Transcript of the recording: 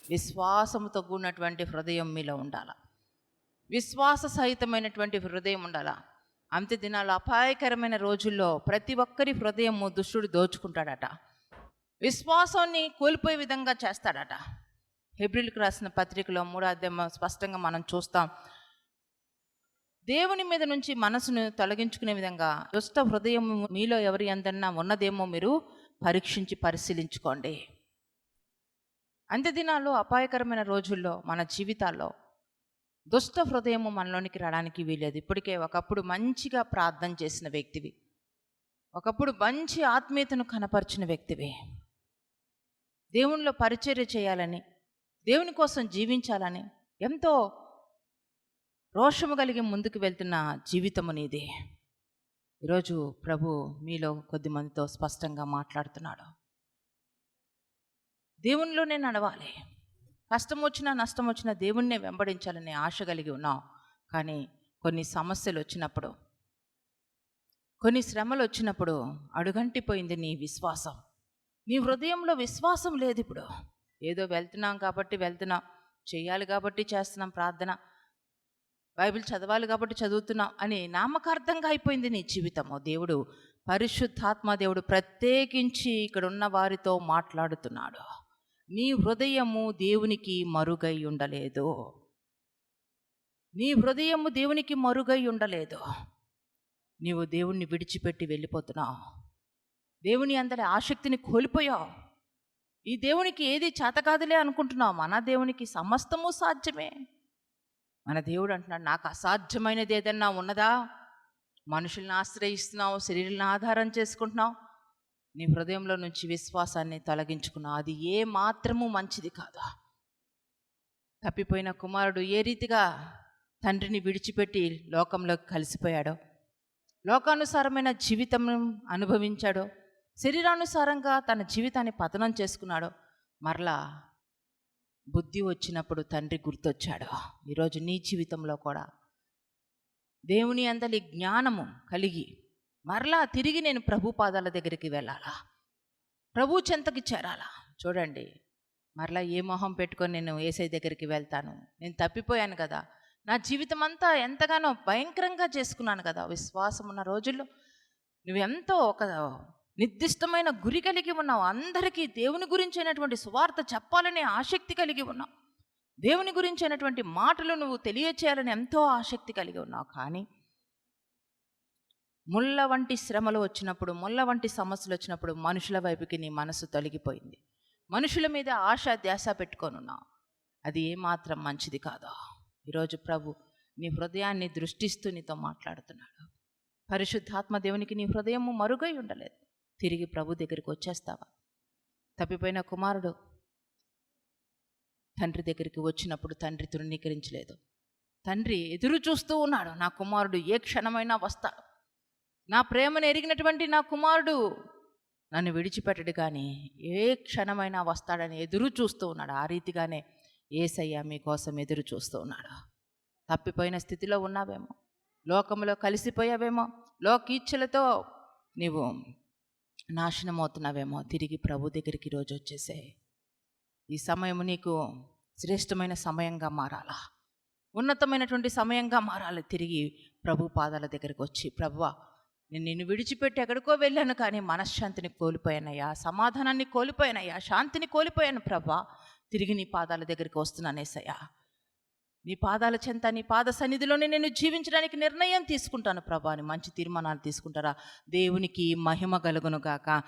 విశ్వాసముతో కూడినటువంటి హృదయం మీలో ఉండాల. విశ్వాస సహితమైనటువంటి హృదయం ఉండాల. అంత్య దినాలు అపాయకరమైన రోజుల్లో ప్రతి ఒక్కరి హృదయము దుష్టుడు దోచుకుంటాడట. విశ్వాసాన్ని కోల్పోయే విధంగా చేస్తాడట. హెబ్రీయులకు రాసిన పత్రికలో 3వ అధ్యాయం స్పష్టంగా మనం చూస్తాం. దేవుని మీద నుంచి మనసును తొలగించుకునే విధంగా దుష్ట హృదయం మీలో ఎవరి అందన్నా ఉన్నదేమో మీరు పరీక్షించి పరిశీలించుకోండి. అంత్య దినాల్లో అపాయకరమైన రోజుల్లో మన జీవితాల్లో దుష్ట హృదయము మనలోనికి రావడానికి వీలేదు. ఇప్పటికే ఒకప్పుడు మంచిగా ప్రార్థన చేసిన వ్యక్తివి, ఒకప్పుడు మంచి ఆత్మీయతను కనపరిచిన వ్యక్తివి, దేవునిలో పరిచర్య చేయాలని, దేవుని కోసం జీవించాలని ఎంతో రోషము కలిగి ముందుకు వెళ్తున్న జీవితము నీది. ఈరోజు ప్రభు మీలో కొద్దిమందితో స్పష్టంగా మాట్లాడుతున్నాడు. దేవునిలోనే నడవాలి, కష్టం వచ్చినా నష్టం వచ్చినా దేవుణ్ణే వెంబడించాలనే ఆశ కలిగి ఉన్నావు. కానీ కొన్ని సమస్యలు వచ్చినప్పుడు, కొన్ని శ్రమలు వచ్చినప్పుడు అడుగంటిపోయింది నీ విశ్వాసం. నీ హృదయంలో విశ్వాసం లేదు. ఇప్పుడు ఏదో వెళ్తున్నాం కాబట్టి వెళ్తున్నాం, చేయాలి కాబట్టి చేస్తున్నాం ప్రార్థన, బైబిల్ చదవాలి కాబట్టి చదువుతున్నాం అని నామకార్థంగా అయిపోయింది నీ జీవితము. దేవుడు, పరిశుద్ధాత్మ దేవుడు ప్రత్యేకించి ఇక్కడ ఉన్న వారితో మాట్లాడుతున్నాడు. నీ హృదయము దేవునికి మరుగై ఉండలేదు. నీ హృదయము దేవునికి మరుగై ఉండలేదు. నీవు దేవుణ్ణి విడిచిపెట్టి వెళ్ళిపోతున్నావు. దేవుని అందరి ఆసక్తిని కోల్పోయావు. ఈ దేవునికి ఏది చేతకాదులే అనుకుంటున్నావు. మన దేవునికి సమస్తము సాధ్యమే. మన దేవుడు అంటున్నాడు, నాకు అసాధ్యమైనది ఏదన్నా ఉన్నదా? మనుషుల్ని ఆశ్రయిస్తున్నావు, శరీరాలను ఆధారం చేసుకుంటున్నావు, నీ హృదయంలో నుంచి విశ్వాసాన్ని తొలగించుకున్నావు. అది ఏ మాత్రము మంచిది కాదు. తప్పిపోయిన కుమారుడు ఏ రీతిగా తండ్రిని విడిచిపెట్టి లోకంలోకి కలిసిపోయాడో, లోకానుసారమైన జీవితం అనుభవించాడో, శరీరానుసారంగా తన జీవితాన్ని పతనం చేసుకున్నాడో, మరలా బుద్ధి వచ్చినప్పుడు తండ్రి గుర్తొచ్చాడు. ఈరోజు నీ జీవితంలో కూడా దేవుని అందలి జ్ఞానము కలిగి మరలా తిరిగి నేను ప్రభు పాదాల దగ్గరికి వెళ్ళాలా, ప్రభు చెంతకి చేరాలా. చూడండి, మరలా ఏ మొహం పెట్టుకొని నేను యేసయ్య దగ్గరికి వెళ్తాను? నేను తప్పిపోయాను కదా, నా జీవితం అంతా ఎంతగానో భయంకరంగా చేసుకున్నాను కదా. విశ్వాసం ఉన్న రోజుల్లో నువ్వెంతో ఒక నిర్దిష్టమైన గురి కలిగి ఉన్నావు. అందరికీ దేవుని గురించి అయినటువంటి సువార్త చెప్పాలనే ఆసక్తి కలిగి ఉన్నావు. దేవుని గురించి అయినటువంటి మాటలు నువ్వు తెలియచేయాలని ఎంతో ఆసక్తి కలిగి ఉన్నావు. కానీ ముళ్ళ వంటి శ్రమలు వచ్చినప్పుడు, ముళ్ళ వంటి సమస్యలు వచ్చినప్పుడు మనుషుల వైపుకి నీ మనసు తొలగిపోయింది. మనుషుల మీద ఆశ ధ్యాస పెట్టుకొని ఉన్నావు. అది ఏమాత్రం మంచిది కాదు. ఈరోజు ప్రభు నీ హృదయాన్ని దృష్టిస్తూ నీతో మాట్లాడుతున్నాడు. పరిశుద్ధాత్మ దేవునికి నీ హృదయము మరుగై ఉండలేదు. తిరిగి ప్రభు దగ్గరికి వచ్చేస్తావా? తప్పిపోయిన కుమారుడు తండ్రి దగ్గరికి వచ్చినప్పుడు తండ్రి తృణీకరించలేదు. తండ్రి ఎదురు చూస్తూ ఉన్నాడు, నా కుమారుడు ఏ క్షణమైనా వస్తాడు, నా ప్రేమను ఎరిగినటువంటి నా కుమారుడు నన్ను విడిచిపెట్టడు కానీ ఏ క్షణమైనా వస్తాడని ఎదురు చూస్తూ ఉన్నాడు. ఆ రీతిగానే యేసయ్య మీకోసం ఎదురు చూస్తూ ఉన్నాడు. తప్పిపోయిన స్థితిలో ఉన్నావేమో, లోకంలో కలిసిపోయావేమో, లోకీచ్ఛలతో నీవు నాశనం అవుతున్నావేమో, తిరిగి ప్రభు దగ్గరికి ఈరోజు వచ్చేసే. ఈ సమయం నీకు శ్రేష్టమైన సమయంగా మారాలా, ఉన్నతమైనటువంటి సమయంగా మారాలి. తిరిగి ప్రభు పాదాల దగ్గరికి వచ్చి, ప్రభువా నేను నిన్ను విడిచిపెట్టి ఎక్కడికో వెళ్ళాను కానీ మనశ్శాంతిని కోల్పోయానయ్యా, సమాధానాన్ని కోల్పోయానయ్యా, శాంతిని కోల్పోయాను ప్రభువా, తిరిగి నీ పాదాల దగ్గరికి వస్తున్నానేసయ్యా. నీ పాదాల చెంత, నీ పాద సన్నిధిలోనే నేను జీవించడానికి నిర్ణయం తీసుకుంటాను ప్రభా అని మంచి తీర్మానాలు తీసుకుంటారా? దేవునికి మహిమ కలుగును గాక.